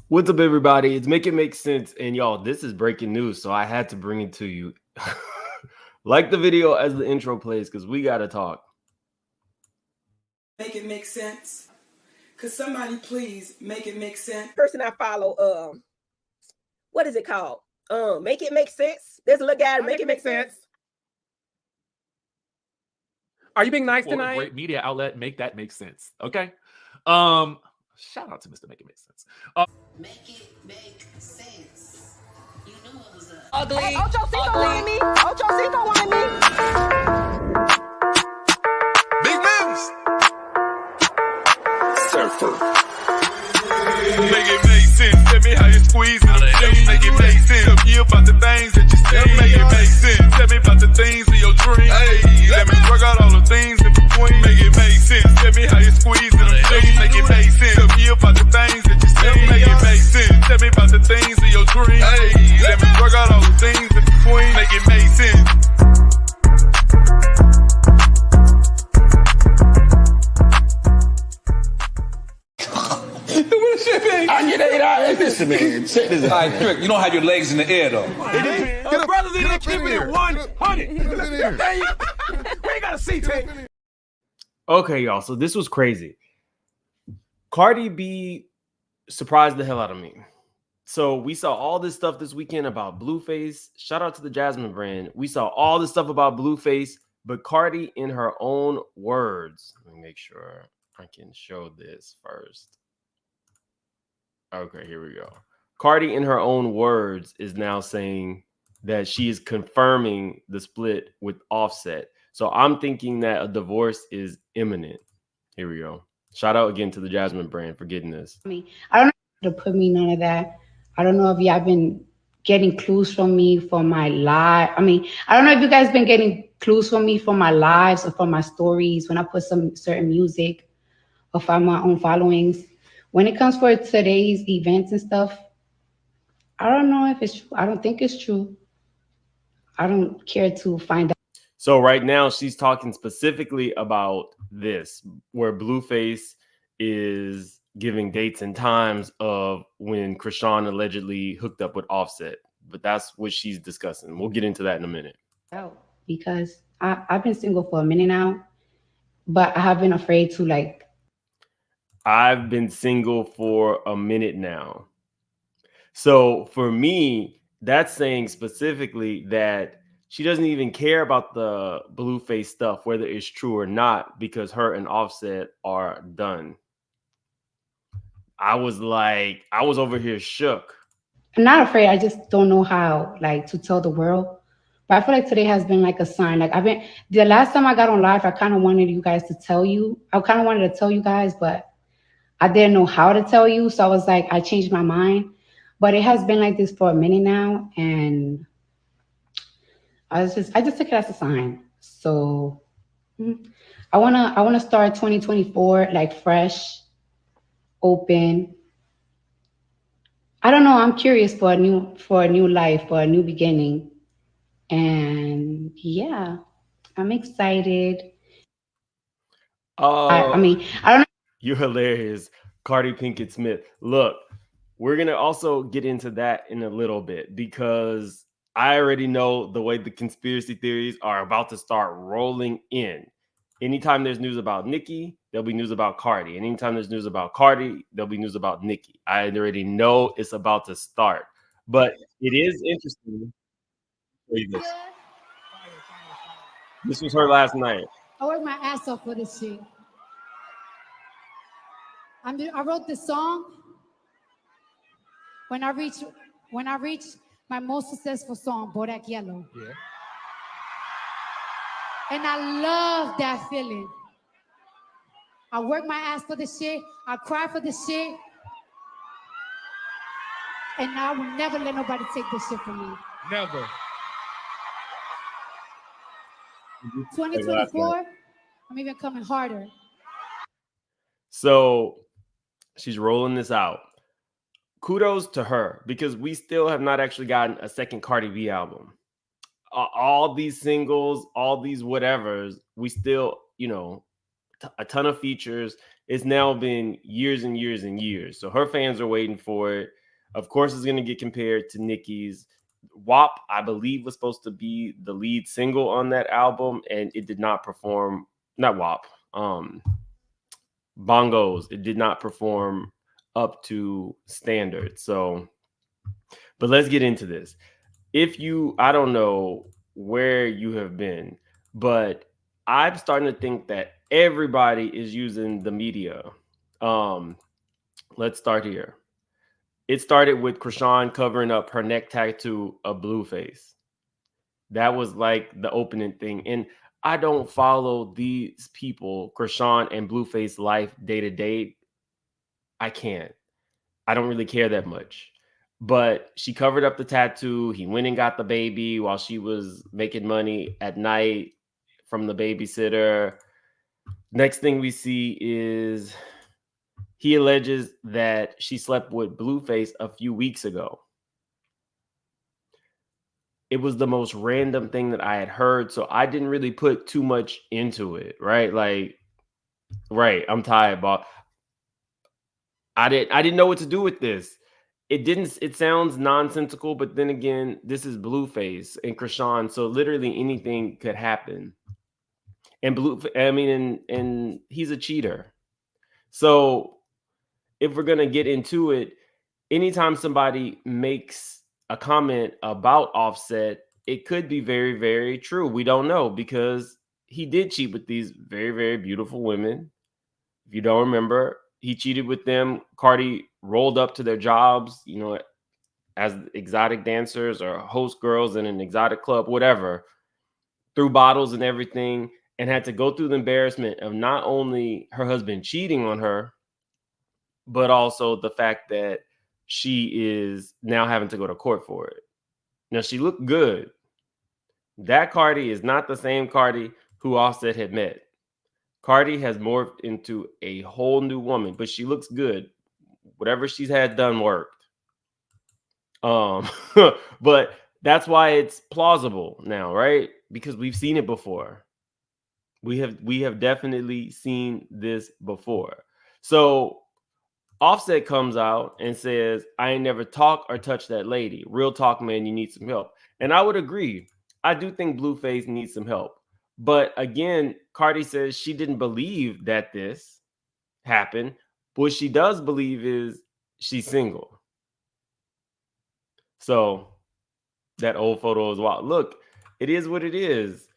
What's up, everybody? It's Make It Make Sense. And y'all, this is breaking news, so I had to bring it to you. Like the video as the intro plays, because we got to talk. Make it make sense. Could somebody please make it make sense? Person I follow, what is it called? Make It Make Sense. There's a little guy, Make It Make Sense. Are you being nice For a tonight? great media outlet, make that make sense. Okay. Shout out to Mr. Make It Make Sense. Make it make sense. You knew what was up. Ugly. Hey, Ocho Cinco wanted me. Ocho Cinco wanted me. Big moves. Surfer. Make it make sense. Tell me how you squeeze it. Make it make sense. Tell me about the things that you say. Make it make sense. Tell me about the things of your dreams. Hey, let me work out all the things in between. Make it make sense. Tell me how you squeeze it. Make it make sense. Tell me about the things that you say. Make it make sense. Tell me about the things of your dreams. Hey, let me work out all the things in between. Make it make sense. Listen, man, check this out. All right, Trick, you don't have your legs in the air, though. The brothers in there keeping it 100. We ain't got a seat tape. Okay, y'all. So this was crazy. Cardi B surprised the hell out of me. So we saw all this stuff this weekend about Blueface. Shout out to the Jasmine brand. We saw all this stuff about Blueface, but Cardi, in her own words, let me make sure I can show this first. Okay, here we go. Cardi, in her own words, is now saying that she is confirming the split with Offset. So I'm thinking that a divorce is imminent. Here we go. Shout out again to the Jasmine brand for getting this. I don't know to put me none of that. I don't know if y'all been getting clues from me for my live. I don't know if you guys been getting clues from me for my lives or for my stories when I put some certain music or find my own followings. When it comes for today's events and stuff, I don't know if it's true. I don't think it's true. I don't care to find out. So right now she's talking specifically about this, where Blueface is giving dates and times of when Chrisean allegedly hooked up with Offset. But that's what she's discussing. We'll get into that in a minute. Because I've been single for a minute now, but I have been afraid to I've been single for a minute now. So for me, that's saying specifically that she doesn't even care about the Blueface stuff, whether it's true or not, because her and Offset are done. I was over here shook. I'm not afraid. I just don't know how to tell the world. But I feel like today has been like a sign. The last time I got on live, I kind of wanted you guys to tell you. I kind of wanted to tell you guys, but I didn't know how to tell you. So I was like, I changed my mind. But it has been like this for a minute now. And I just took it as a sign. So I wanna start 2024 fresh, open. I don't know. I'm curious for a new life, for a new beginning. And yeah, I'm excited. Oh, I don't know. You're hilarious, Cardi Pinkett Smith. Look, we're going to also get into that in a little bit because I already know the way the conspiracy theories are about to start rolling in. Anytime there's news about Nicki, there'll be news about Cardi. And anytime there's news about Cardi, there'll be news about Nicki. I already know it's about to start. But it is interesting. This was her last night. I worked my ass off for this shit. I wrote this song when I reached my most successful song, Bodak Yellow. Yeah. And I love that feeling. I work my ass for this shit. I cry for this shit. And I will never let nobody take this shit from me. Never. 2024, I'm even coming harder. So she's rolling this out. Kudos to her, because we still have not actually gotten a second Cardi B album. All these singles, all these whatevers, we still, a ton of features. It's now been years and years and years. So her fans are waiting for it. Of course, it's going to get compared to Nicki's. WAP, I believe, was supposed to be the lead single on that album, and it did not perform. Not WAP. Bongos. It did not perform up to standard. So, but let's get into this. I don't know where you have been, but I'm starting to think that everybody is using the media. Let's start here. It started with Chrisean covering up her neck tattoo of Blueface. That was like the opening thing. And I don't follow these people, Chrisean and Blueface life day to day. I can't. I don't really care that much. But she covered up the tattoo. He went and got the baby while she was making money at night from the babysitter. Next thing we see is he alleges that she slept with Blueface a few weeks ago. It was the most random thing that I had heard, so I didn't really put too much into it, right? Like, right, I'm tired, Bob. I didn't know what to do with this. It sounds nonsensical, but then again, this is Blueface and Chrisean, so literally anything could happen. And he's a cheater. So if we're gonna get into it, anytime somebody makes a comment about Offset, it could be very, very true. We don't know, because he did cheat with these very, very beautiful women. If you don't remember, he cheated with them. Cardi rolled up to their jobs, as exotic dancers or host girls in an exotic club, whatever, threw bottles and everything, and had to go through the embarrassment of not only her husband cheating on her, but also the fact that she is now having to go to court for it. Now, she looked good. That Cardi is not the same Cardi who Offset had met. Cardi has morphed into a whole new woman, but she looks good. Whatever she's had done worked. But that's why it's plausible now, right? Because we've seen it before. We have definitely seen this before. So Offset comes out and says, I ain't never talk or touch that lady. Real talk, man, you need some help. And I would agree. I do think Blueface needs some help. But again, Cardi says she didn't believe that this happened. What she does believe is she's single. So that old photo is wild. Look, it is what it is.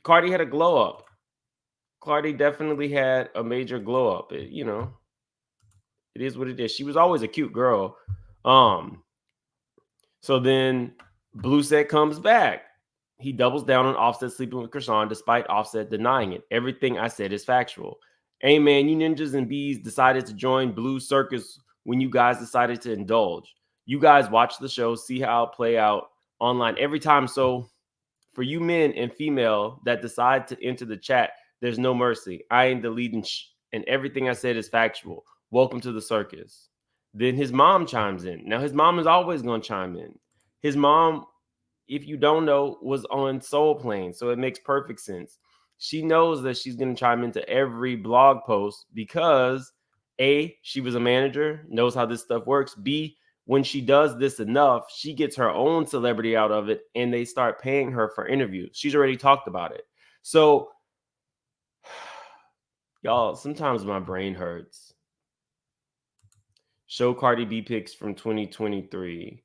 Cardi had a glow up. Cardi definitely had a major glow up. It is what it is. She was always a cute girl. So then Blueset comes back. He doubles down on Offset sleeping with Chrisean despite Offset denying it. Everything I said is factual. Hey man, you ninjas and bees decided to join Blue Circus when you guys decided to indulge. You guys watch the show, see how it play out online every time. So for you men and female that decide to enter the chat, there's no mercy. I ain't deleting and everything I said is factual. Welcome to the circus. Then his mom chimes in. Now his mom is always going to chime in. His mom, if you don't know, was on Soul Plane, so it makes perfect sense. She knows that she's going to chime into every blog post because A, she was a manager, knows how this stuff works. B, when she does this enough, she gets her own celebrity out of it and they start paying her for interviews. She's already talked about it. So, y'all, sometimes my brain hurts. Show Cardi B pics from 2023.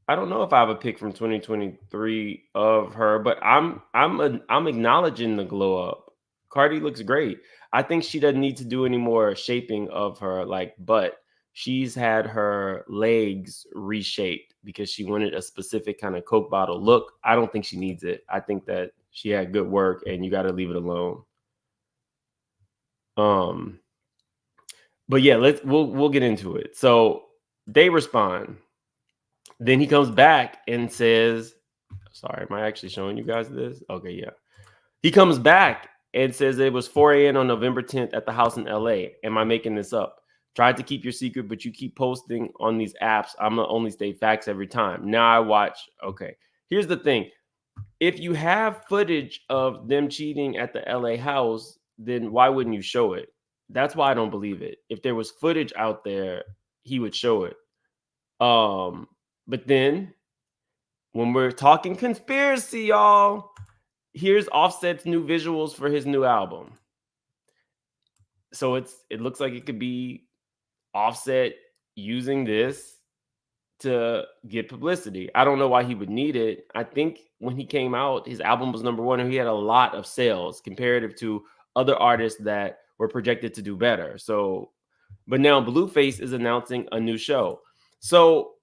I don't know if I have a pic from 2023 of her, but I'm acknowledging the glow up. Cardi looks great. I think she doesn't need to do any more shaping of her butt. She's had her legs reshaped because she wanted a specific kind of Coke bottle look. I don't think she needs it. I think that she had good work and you got to leave it alone. But yeah, we'll get into it. So they respond. Then he comes back and says, sorry, am I actually showing you guys this? Okay, yeah. He comes back and says it was 4 a.m. on November 10th at the house in LA. Am I making this up? Tried to keep your secret, but you keep posting on these apps. I'm going to only state facts every time. Now I watch. Okay, here's the thing. If you have footage of them cheating at the LA house, then why wouldn't you show it? That's why I don't believe it. If there was footage out there, he would show it. But then when we're talking conspiracy, y'all, here's Offset's new visuals for his new album. So it looks like it could be Offset using this to get publicity. I don't know why he would need it. I think when he came out, his album was #1 and he had a lot of sales comparative to other artists that were projected to do better. So, but now Blueface is announcing a new show. So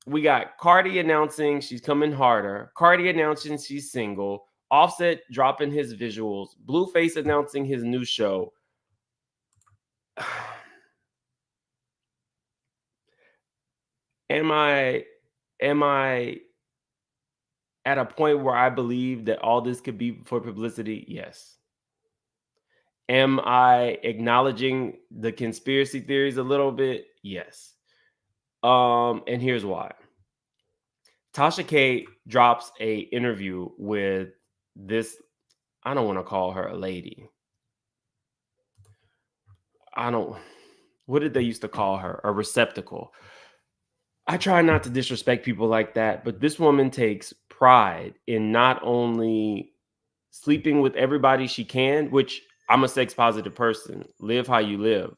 we got Cardi announcing she's coming harder. Cardi announcing she's single. Offset dropping his visuals. Blueface announcing his new show. Am I at a point where I believe that all this could be for publicity? Yes. Am I acknowledging the conspiracy theories a little bit? Yes. And here's why. Tasha K drops a interview with this, I don't want to call her a lady. What did they used to call her? A receptacle. I try not to disrespect people like that, but this woman takes pride in not only sleeping with everybody she can, which I'm a sex positive person, live how you live,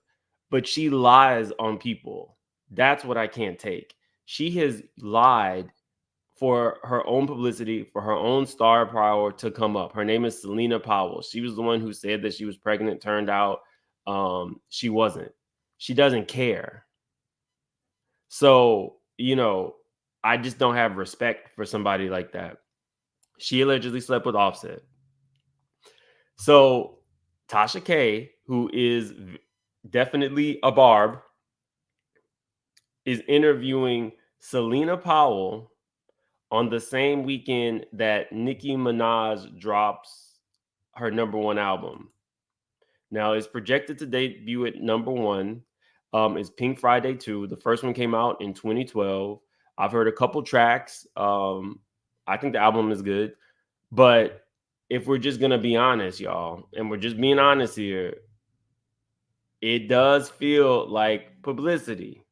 but she lies on people. That's what I can't take. She has lied for her own publicity, for her own star power to come up. Her name is Selena Powell. She was the one who said that she was pregnant. Turned out she wasn't. She doesn't care. So, I just don't have respect for somebody like that. She allegedly slept with Offset. So Tasha K, who is definitely a barb, is interviewing Selena Powell on the same weekend that Nicki Minaj drops her #1 album. Now, it's projected to debut at #1. Is Pink Friday 2. The first one came out in 2012. I've heard a couple tracks. I think the album is good. But if we're just going to be honest, y'all, and we're just being honest here, it does feel like publicity.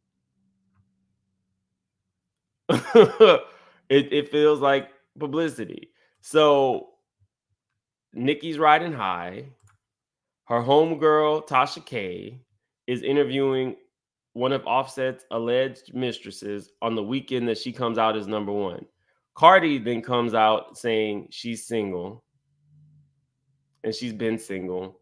It feels like publicity. So Nicki's riding high. Her homegirl, Tasha K, is interviewing one of Offset's alleged mistresses on the weekend that she comes out as #1. Cardi then comes out saying she's single, and she's been single.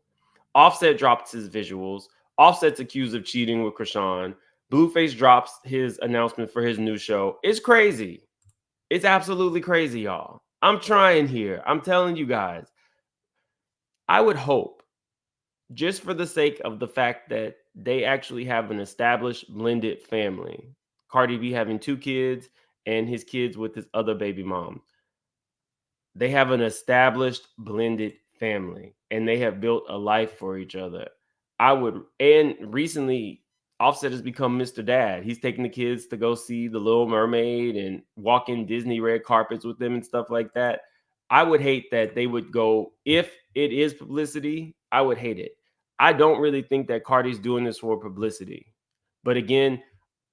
Offset drops his visuals. Offset's accused of cheating with Chrisean. Blueface drops his announcement for his new show. It's crazy. It's absolutely crazy, y'all. I'm trying here. I'm telling you guys. I would hope, just for the sake of the fact that they actually have an established blended family. Cardi B having 2 kids and his kids with his other baby mom. They have an established blended family and they have built a life for each other. And recently Offset has become Mr. Dad. He's taking the kids to go see The Little Mermaid and walk in Disney red carpets with them and stuff like that. I would hate that they would go, if it is publicity, I would hate it. I don't really think that Cardi's doing this for publicity. But again,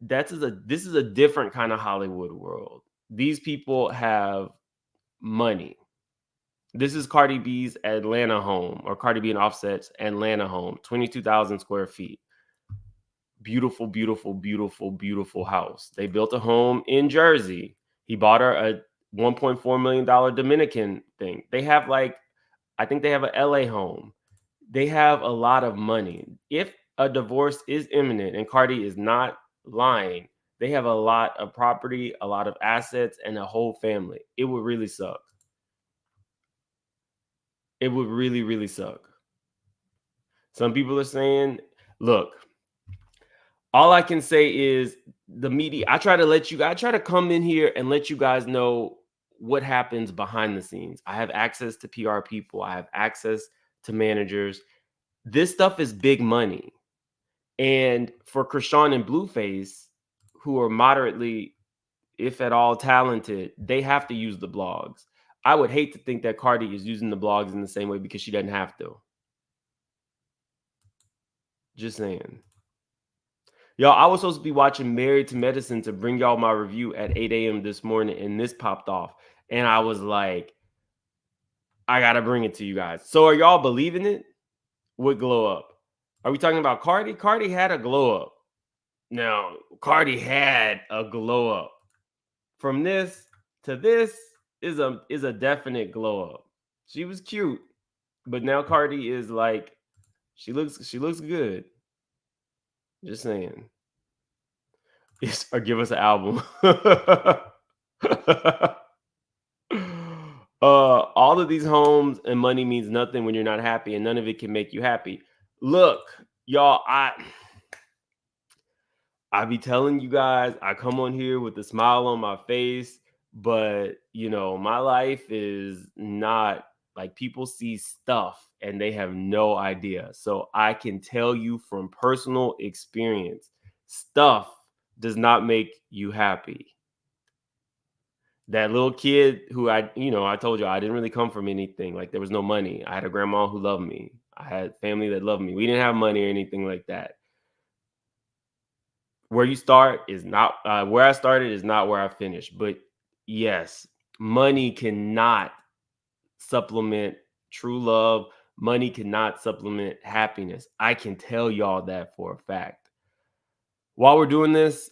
this is a different kind of Hollywood world. These people have money. This is Cardi B's Atlanta home, or Cardi B and Offset's Atlanta home, 22,000 square feet. Beautiful, beautiful, beautiful, beautiful house. They built a home in Jersey. He bought her a $1.4 million Dominican thing. They have I think they have a LA home. They have a lot of money. If a divorce is imminent and Cardi is not lying, they have a lot of property, a lot of assets, and a whole family. It would really suck. It would really, really suck. Some people are saying, look, all I can say is the media. I try to come in here and let you guys know what happens behind the scenes. I have access to PR people. I have access to managers. This stuff is big money. And for Chrisean and Blueface, who are moderately, if at all, talented, they have to use the blogs. I would hate to think that Cardi is using the blogs in the same way because she doesn't have to. Just saying. Y'all, I was supposed to be watching Married to Medicine to bring y'all my review at 8 a.m. this morning, and this popped off. And I was like, I got to bring it to you guys. So are y'all believing it? With glow up? Are we talking about Cardi? Cardi had a glow up. Now, Cardi had a glow up. From this to this is a definite glow up. She was cute, but now Cardi is like, she looks good. Just saying. Or give us an album. All of these homes and money means nothing when you're not happy, and none of it can make you happy. Look, y'all, I be telling you guys, I come on here with a smile on my face, but you know, my life is not like, people see stuff and they have no idea. So I can tell you from personal experience, stuff does not make you happy. That little kid who I told you I didn't really come from anything. Like, there was no money. I had a grandma who loved me. I had family that loved me. We didn't have money or anything like that. Where you start is not where I started is not where I finished. But yes, money cannot supplement true love. Money cannot supplement happiness. I can tell y'all that for a fact. While we're doing this,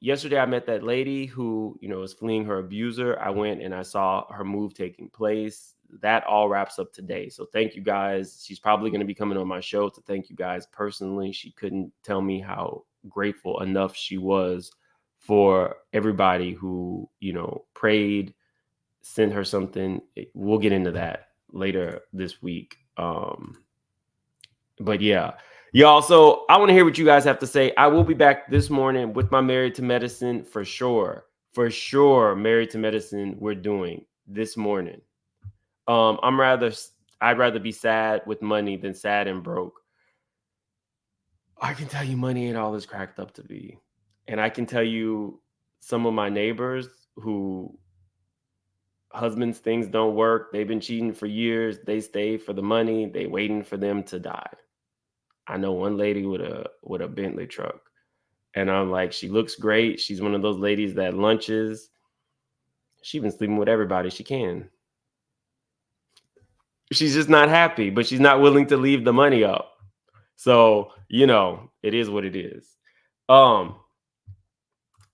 yesterday I met that lady who, was fleeing her abuser. I went and I saw her move taking place. That all wraps up today. So thank you guys. She's probably going to be coming on my show to thank you guys personally. She couldn't tell me how grateful enough she was for everybody who, prayed, sent her something. We'll get into that later this week. But yeah. Y'all, so I want to hear what you guys have to say. I will be back this morning with my Married to Medicine for sure. For sure, Married to Medicine we're doing this morning. I'd rather be sad with money than sad and broke. I can tell you money ain't all it's cracked up to be. And I can tell you some of my neighbors who husbands' things don't work. They've been cheating for years. They stay for the money. They waiting for them to die. I know one lady with a Bentley truck, and I'm like, she looks great. She's one of those ladies that lunches. She's been sleeping with everybody she can. She's just not happy, but she's not willing to leave the money up. So, it is what it is.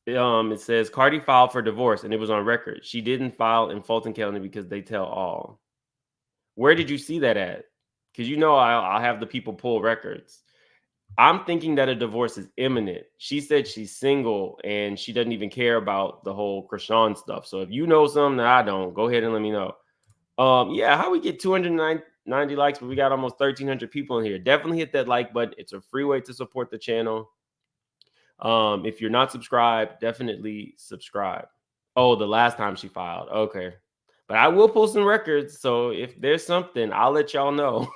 It says Cardi filed for divorce and it was on record. She didn't file in Fulton County because they tell all. Where did you see that at? Because I'll have the people pull records. I'm thinking that a divorce is imminent. She said she's single and she doesn't even care about the whole Chrisean stuff. So if you know something that I don't, go ahead and let me know. Yeah, how we get 290 likes, but we got almost 1,300 people in here. Definitely hit that like button. It's a free way to support the channel. If you're not subscribed, definitely subscribe. Oh, the last time she filed. Okay. But I will pull some records. So if there's something, I'll let y'all know.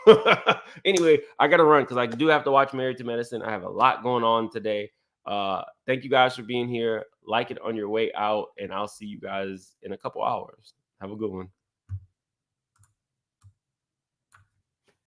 Anyway, I got to run because I do have to watch Married to Medicine. I have a lot going on today. Thank you guys for being here. Like it on your way out. And I'll see you guys in a couple hours. Have a good one.